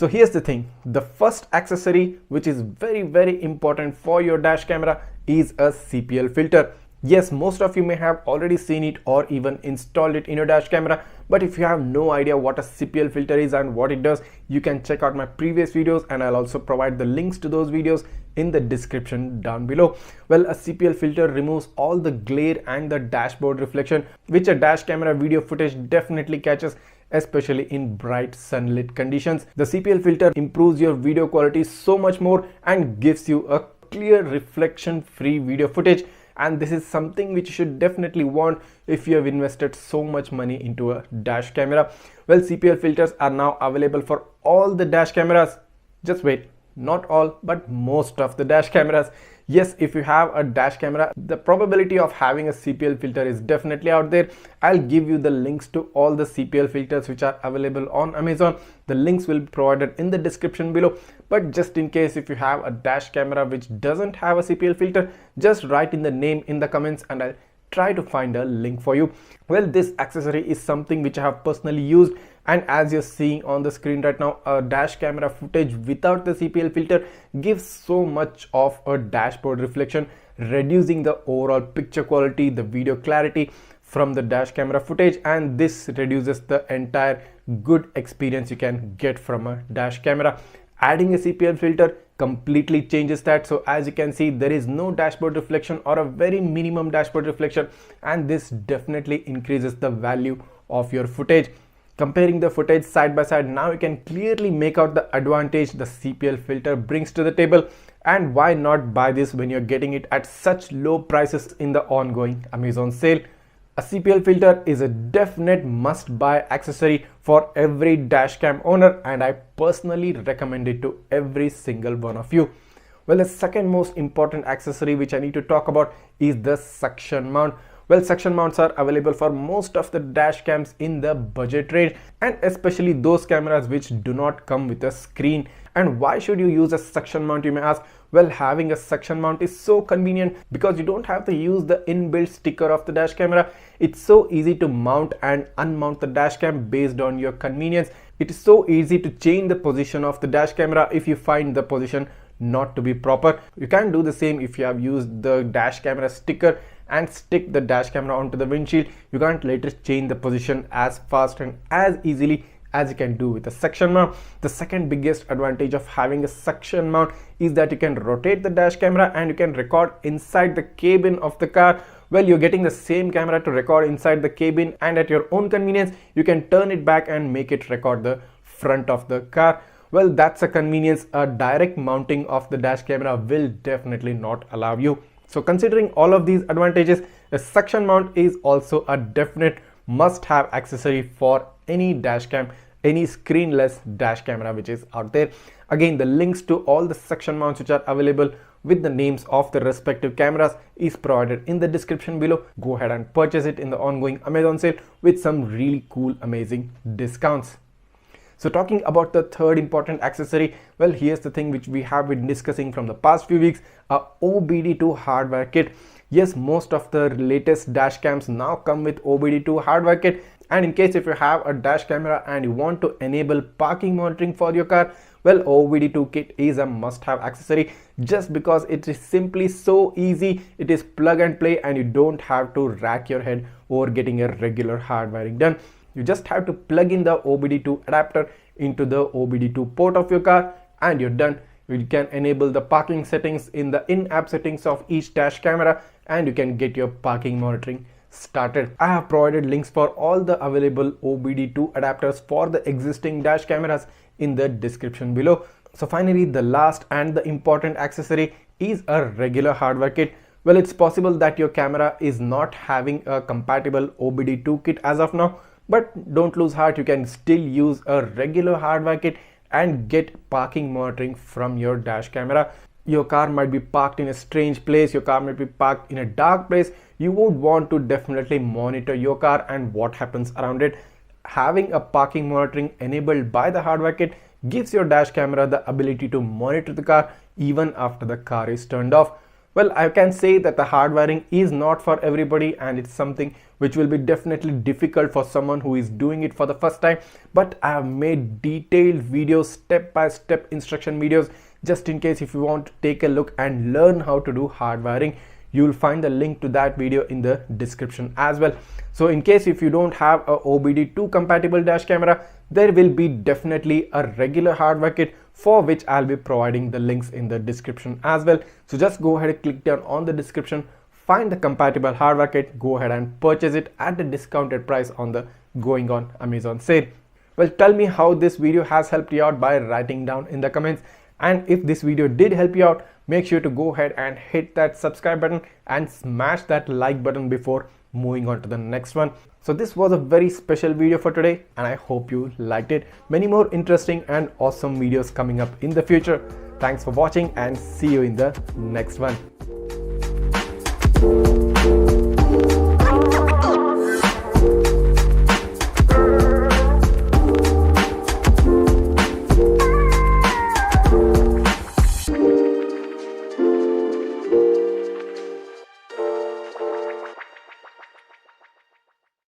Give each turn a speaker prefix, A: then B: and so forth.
A: So here's the thing, the first accessory which is very important for your dash camera is a CPL filter. Yes, most of you may have already seen it or even installed it in your dash camera, but if you have no idea what a CPL filter is and what it does, you can check out my previous videos, and I'll also provide the links to those videos in the description down below. Well, a CPL filter removes all the glare and the dashboard reflection which a dash camera video footage definitely catches, especially in bright sunlit conditions. The CPL filter improves your video quality so much more and gives you a clear reflection-free video footage. And this is something which you should definitely want if you have invested so much money into a dash camera. Well, CPL filters are now available for all the dash cameras. Just wait, not all, but most of the dash cameras. Yes, if you have a dash camera, the probability of having a CPL filter is definitely out there. I'll give you the links to all the CPL filters which are available on Amazon. The links will be provided in the description below. But just in case if you have a dash camera which doesn't have a CPL filter, just write in the name in the comments and I'll try to find a link for you. Well, this accessory is something which I have personally used, and as you're seeing on the screen right now, a dash camera footage without the CPL filter gives so much of a dashboard reflection, reducing the overall picture quality, the video clarity from the dash camera footage, and this reduces the entire good experience you can get from a dash camera. Adding a CPL filter completely changes that. So as you can see, there is no dashboard reflection or a very minimum dashboard reflection, and this definitely increases the value of your footage. Comparing the footage side by side, now you can clearly make out the advantage the CPL filter brings to the table. And why not buy this when you're getting it at such low prices in the ongoing Amazon sale? A CPL filter is a definite must-buy accessory for every dashcam owner, and I personally recommend it to every single one of you. Well, the second most important accessory which I need to talk about is the suction mount. Well, suction mounts are available for most of the dash cams in the budget range, and especially those cameras which do not come with a screen. And why should you use a suction mount, you may ask? Well, having a suction mount is so convenient because you don't have to use the inbuilt sticker of the dash camera. It's so easy to mount and unmount the dash cam based on your convenience. It is so easy to change the position of the dash camera if you find the position not to be proper. You can do the same if you have used the dash camera sticker and stick the dash camera onto the windshield. You can't later change the position as fast and as easily as you can do with a suction mount. The second biggest advantage of having a suction mount is that you can rotate the dash camera and you can record inside the cabin of the car. Well, you're getting the same camera to record inside the cabin, and at your own convenience you can turn it back and make it record the front of the car. Well, that's a convenience a direct mounting of the dash camera will definitely not allow you. So considering all of these advantages, a suction mount is also a definite must-have accessory for any dash cam, any screenless dash camera which is out there. Again, the links to all the suction mounts which are available with the names of the respective cameras is provided in the description below. Go ahead and purchase it in the ongoing Amazon sale with some really cool, amazing discounts. So talking about the third important accessory, well, here's the thing which we have been discussing from the past few weeks, a OBD2 hardware kit. Yes, most of the latest dash cams now come with OBD2 hardware kit, and in case if you have a dash camera and you want to enable parking monitoring for your car, well, OBD2 kit is a must-have accessory just because it is simply so easy. It is plug and play and you don't have to rack your head over getting a regular hardwiring done. You just have to plug in the OBD2 adapter into the OBD2 port of your car and you're done. You can enable the parking settings in the in-app settings of each dash camera and you can get your parking monitoring started. I have provided links for all the available OBD2 adapters for the existing dash cameras in the description below. So finally, the last and the important accessory is a regular hardware kit. Well, it's possible that your camera is not having a compatible OBD2 kit as of now, but don't lose heart, you can still use a regular hardware kit and get parking monitoring from your dash camera. Your car might be parked in a strange place, your car might be parked in a dark place. You would want to definitely monitor your car and what happens around it. Having a parking monitoring enabled by the hardware kit gives your dash camera the ability to monitor the car even after the car is turned off. Well, I can say that the hardwiring is not for everybody, and it's something which will be definitely difficult for someone who is doing it for the first time. But I have made detailed videos, step-by-step instruction videos, just in case if you want to take a look and learn how to do hardwiring. You'll find the link to that video in the description as well. So in case if you don't have a OBD2 compatible dash camera, there will be definitely a regular hardware kit for which I'll be providing the links in the description as well. So just go ahead and click down on the description, find the compatible hardware kit, go ahead and purchase it at the discounted price on the going on Amazon sale. Well, tell me how this video has helped you out by writing down in the comments. And if this video did help you out, make sure to go ahead and hit that subscribe button and smash that like button before moving on to the next one. So this was a very special video for today, and I hope you liked it. Many more interesting and awesome videos coming up in the future. Thanks for watching and see you in the next one.